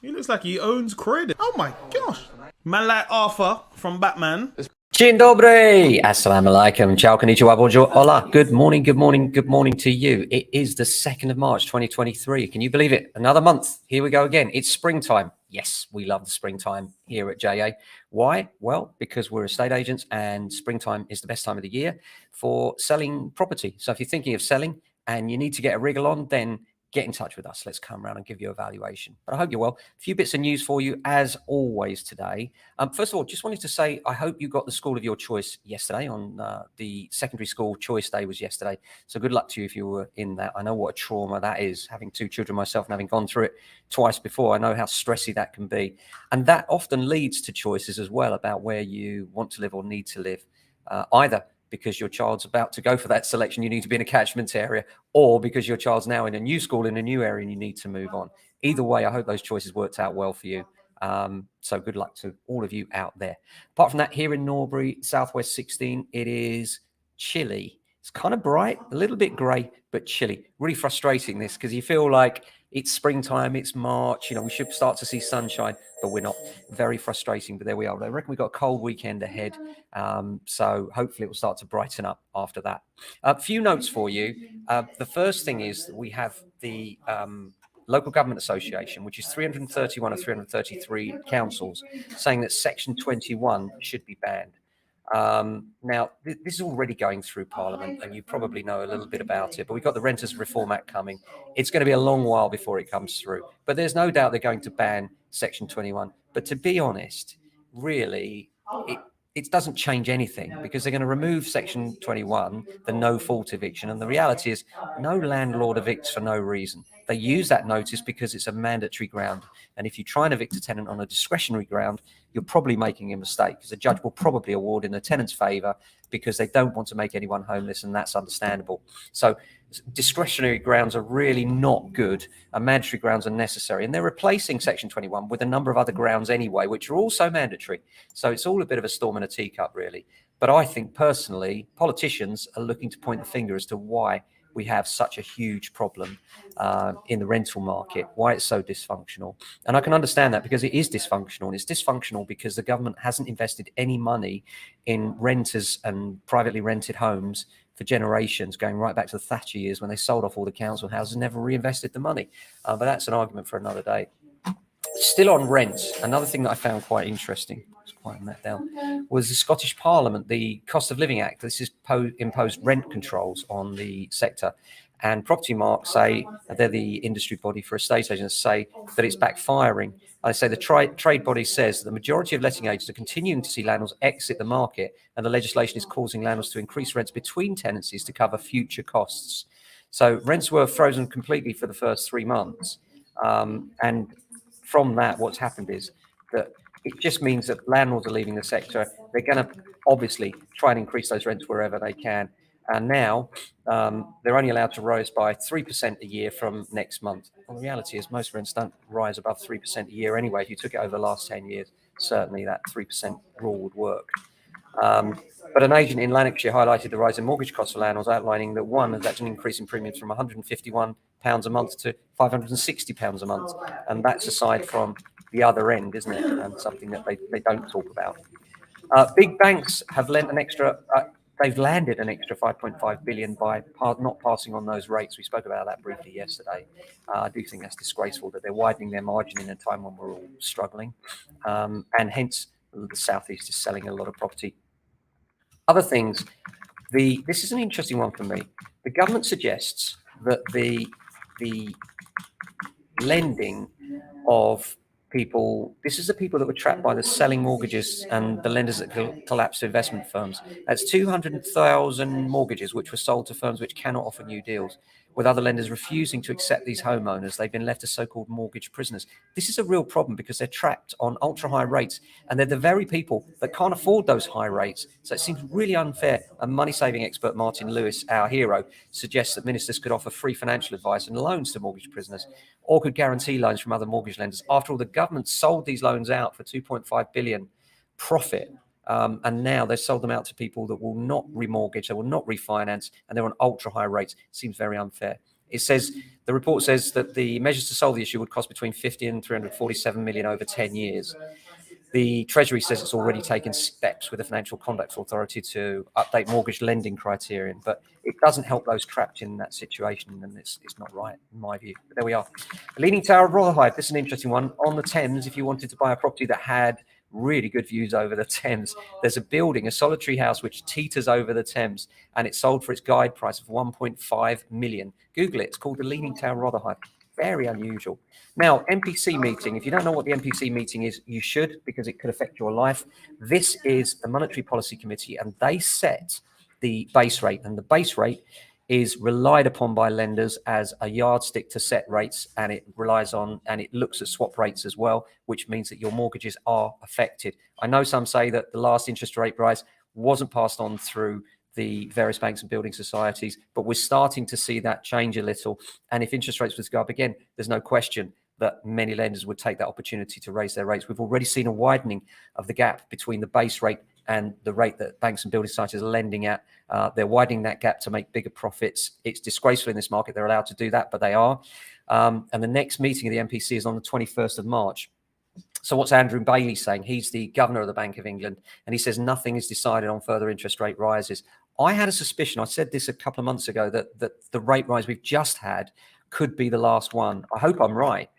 He looks like he owns credit. Oh my gosh. Man like Arthur from Batman. Dzień dobry, assalamu alaikum, ciao, konnichiwa, bonjour, hola, good morning, good morning, good morning to you. It is the 2nd of March, 2023. Can you believe it? Another month. Here we go again. It's springtime. Yes, we love the springtime here at JA. Why? Well, because we're estate agents and springtime is the best time of the year for selling property. So if you're thinking of selling and you need to get a wriggle on, then get in touch with us. Let's come around and give you a valuation. But I hope you're well. A few bits of news for you as always today. First of all, just wanted to say, I hope you got the school of your choice yesterday on the secondary school choice day was yesterday. So good luck to you if you were in that. I know what a trauma that is, having two children myself and having gone through it twice before. I know how stressy that can be. And that often leads to choices as well about where you want to live or need to live, either because your child's about to go for that selection, you need to be in a catchment area, or because your child's now in a new school, in a new area, and you need to move on. Either way, I hope those choices worked out well for you. So good luck to all of you out there. Apart from that, here in Norbury, Southwest 16, it is chilly. It's kind of bright, a little bit grey, but chilly. Really frustrating this, because you feel like it's springtime, it's March, we should start to see sunshine, but we're not. Very frustrating, but there we are. I reckon we've got a cold weekend ahead. So hopefully it will start to brighten up after that. A few notes for you. The first thing is that we have the Local Government Association, which is 331 of 333 councils, saying that Section 21 should be banned. Now, this is already going through Parliament, and you probably know a little bit about it, but we've got the Renters Reform Act coming. It's going to be a long while before it comes through, but there's no doubt they're going to ban Section 21. But to be honest, really, it doesn't change anything, because they're going to remove Section 21, the no fault eviction. And the reality is no landlord evicts for no reason. They use that notice because it's a mandatory ground. And if you try and evict a tenant on a discretionary ground, you're probably making a mistake, because the judge will probably award in the tenant's favour because they don't want to make anyone homeless, and that's understandable. So discretionary grounds are really not good, and mandatory grounds are necessary. And they're replacing Section 21 with a number of other grounds anyway, which are also mandatory. So it's all a bit of a storm in a teacup, really. But I think personally, politicians are looking to point the finger as to why we have such a huge problem in the rental market, why it's so dysfunctional. And I can understand that, because it is dysfunctional. And it's dysfunctional because the government hasn't invested any money in renters and privately rented homes for generations, going right back to the Thatcher years when they sold off all the council houses and never reinvested the money. But that's an argument for another day. Still on rents, another thing that I found quite interesting, let's quieten that down, was the Scottish Parliament, the Cost of Living Act. This is imposed rent controls on the sector. And Property Mark say, they're the industry body for estate agents, say that it's backfiring. I say the trade body says that the majority of letting agents are continuing to see landlords exit the market, and the legislation is causing landlords to increase rents between tenancies to cover future costs. So rents were frozen completely for the first 3 months. And from that, what's happened is that it just means that landlords are leaving the sector. They're going to obviously try and increase those rents wherever they can. And now they're only allowed to rise by 3% a year from next month. Well, the reality is most rents don't rise above 3% a year anyway. If you took it over the last 10 years, certainly that 3% rule would work. But an agent in Lanarkshire highlighted the rise in mortgage costs for landlords, outlining that one has actually an increase in premiums from £151 a month to £560 a month. And that's aside from the other end, isn't it? And something that they don't talk about. Big banks have lent an extra, they've landed an extra 5.5 billion by not passing on those rates. We spoke about that briefly yesterday. I do think that's disgraceful that they're widening their margin in a time when we're all struggling. And hence the Southeast is selling a lot of property. Other things, this is an interesting one for me. The government suggests that the lending of people, this is the people that were trapped by the selling mortgages and the lenders that collapsed investment firms. That's 200,000 mortgages which were sold to firms which cannot offer new deals, with other lenders refusing to accept these homeowners. They've been left as so-called mortgage prisoners. This is a real problem because they're trapped on ultra high rates, and they're the very people that can't afford those high rates. So it seems really unfair. And money-saving expert Martin Lewis, our hero, suggests that ministers could offer free financial advice and loans to mortgage prisoners, or could guarantee loans from other mortgage lenders. After all, the government sold these loans out for 2.5 billion profit. And now they've sold them out to people that will not remortgage, they will not refinance, and they're on ultra high rates. Seems very unfair. It says, the report says that the measures to solve the issue would cost between 50 and 347 million over 10 years. The Treasury says it's already taken steps with the Financial Conduct Authority to update mortgage lending criterion, but it doesn't help those trapped in that situation, and it's not right, in my view. But there we are. The Leaning Tower of Rotherhithe, this is an interesting one. On the Thames, if you wanted to buy a property that had really good views over the Thames, there's a building, a solitary house, which teeters over the Thames, and it's sold for its guide price of 1.5 million. Google it. It's called the Leaning Tower of Rotherhithe. Very unusual. Now, MPC meeting. If you don't know what the MPC meeting is, you should, because it could affect your life. This is the Monetary Policy Committee, and they set the base rate. And the base rate is relied upon by lenders as a yardstick to set rates, and it relies on, and it looks at swap rates as well, which means that your mortgages are affected. I know some say that the last interest rate rise wasn't passed on through the various banks and building societies, but we're starting to see that change a little. And if interest rates were to go up again, there's no question that many lenders would take that opportunity to raise their rates. We've already seen a widening of the gap between the base rate and the rate that banks and building societies are lending at. They're widening that gap to make bigger profits. It's disgraceful in this market. They're allowed to do that, but they are. And the next meeting of the MPC is on the 21st of March. So what's Andrew Bailey saying? He's the governor of the Bank of England, and he says nothing is decided on further interest rate rises. I had a suspicion, I said this a couple of months ago, that the rate rise we've just had could be the last one. I hope I'm right.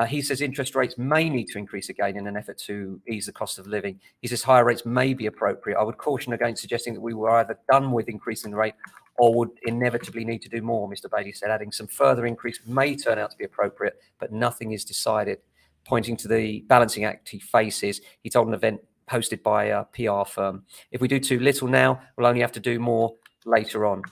He says interest rates may need to increase again in an effort to ease the cost of living. He says higher rates may be appropriate. I would caution against suggesting that we were either done with increasing the rate or would inevitably need to do more, Mr. Bailey said, adding some further increase may turn out to be appropriate, but nothing is decided. Pointing to the balancing act he faces, he told an event hosted by a PR firm, if we do too little now, we'll only have to do more later on.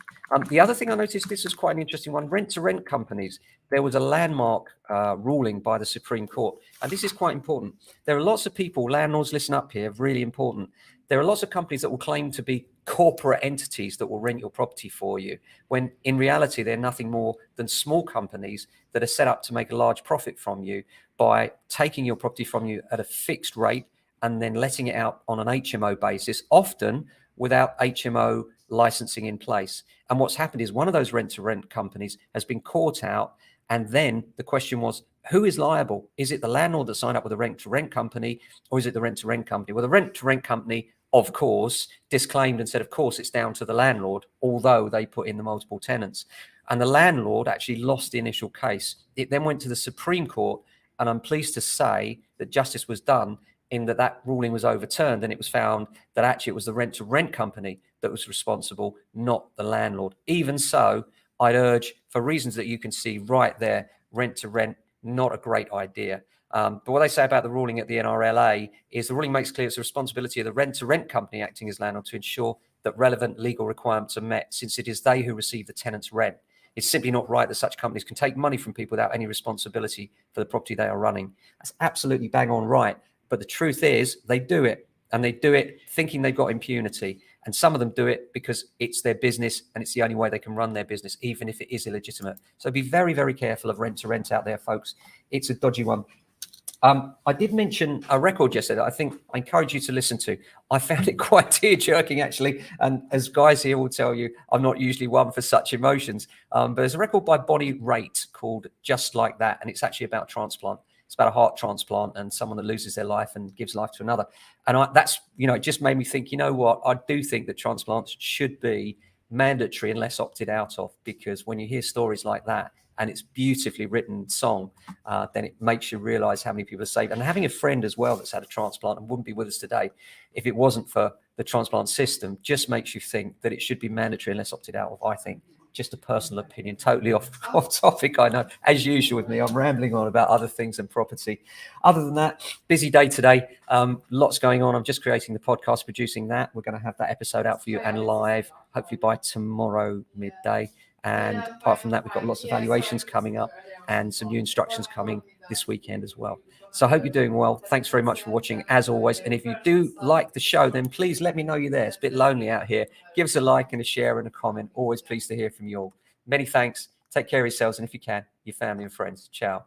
The other thing I noticed, this was quite an interesting one, rent-to-rent companies. There was a landmark ruling by the Supreme Court, and this is quite important. There are lots of people, landlords, listen up here, really important. There are lots of companies that will claim to be corporate entities that will rent your property for you, when in reality, they're nothing more than small companies that are set up to make a large profit from you by taking your property from you at a fixed rate and then letting it out on an HMO basis, often without HMO licensing in place. And what's happened is one of those rent-to-rent companies has been caught out. And then the question was, who is liable? Is it the landlord that signed up with a rent-to-rent company, or is it the rent-to-rent company? Well, the rent-to-rent company, of course, disclaimed and said, of course, it's down to the landlord, although they put in the multiple tenants. And the landlord actually lost the initial case. It then went to the Supreme Court, and I'm pleased to say that justice was done in that ruling was overturned, and it was found that actually it was the rent-to-rent company that was responsible, not the landlord. Even so, I'd urge, for reasons that you can see right there, rent-to-rent, not a great idea. But what they say about the ruling at the NRLA is the ruling makes clear it's the responsibility of the rent-to-rent company acting as landlord to ensure that relevant legal requirements are met, since it is they who receive the tenant's rent. It's simply not right that such companies can take money from people without any responsibility for the property they are running. That's absolutely bang on right. But the truth is they do it, and they do it thinking they've got impunity. And some of them do it because it's their business and it's the only way they can run their business, even if it is illegitimate. So be very, very careful of rent-to-rent out there, folks. It's a dodgy one. I did mention a record yesterday that I think I encourage you to listen to. I found it quite tear-jerking, actually. And as guys here will tell you, I'm not usually one for such emotions. But there's a record by Bonnie Raitt called Just Like That. And it's actually about transplant. It's about a heart transplant and someone that loses their life and gives life to another. And that's, it just made me think, you know what? I do think that transplants should be mandatory unless opted out of, because when you hear stories like that, and it's beautifully written song, then it makes you realize how many people are saved. And having a friend as well that's had a transplant and wouldn't be with us today if it wasn't for the transplant system just makes you think that it should be mandatory unless opted out of, I think. Just a personal opinion, totally off topic, I know. As usual with me, I'm rambling on about other things than property. Other than that, busy day today. Lots going on. I'm just creating the podcast, producing that. We're going to have that episode out for you and live, hopefully by tomorrow midday. And apart from that, we've got lots of valuations coming up and some new instructions coming this weekend as well. So I hope you're doing well. Thanks very much for watching, as always. And if you do like the show, then please let me know you're there. It's a bit lonely out here. Give us a like and a share and a comment. Always pleased to hear from you all. Many thanks. Take care of yourselves. And if you can, your family and friends. Ciao.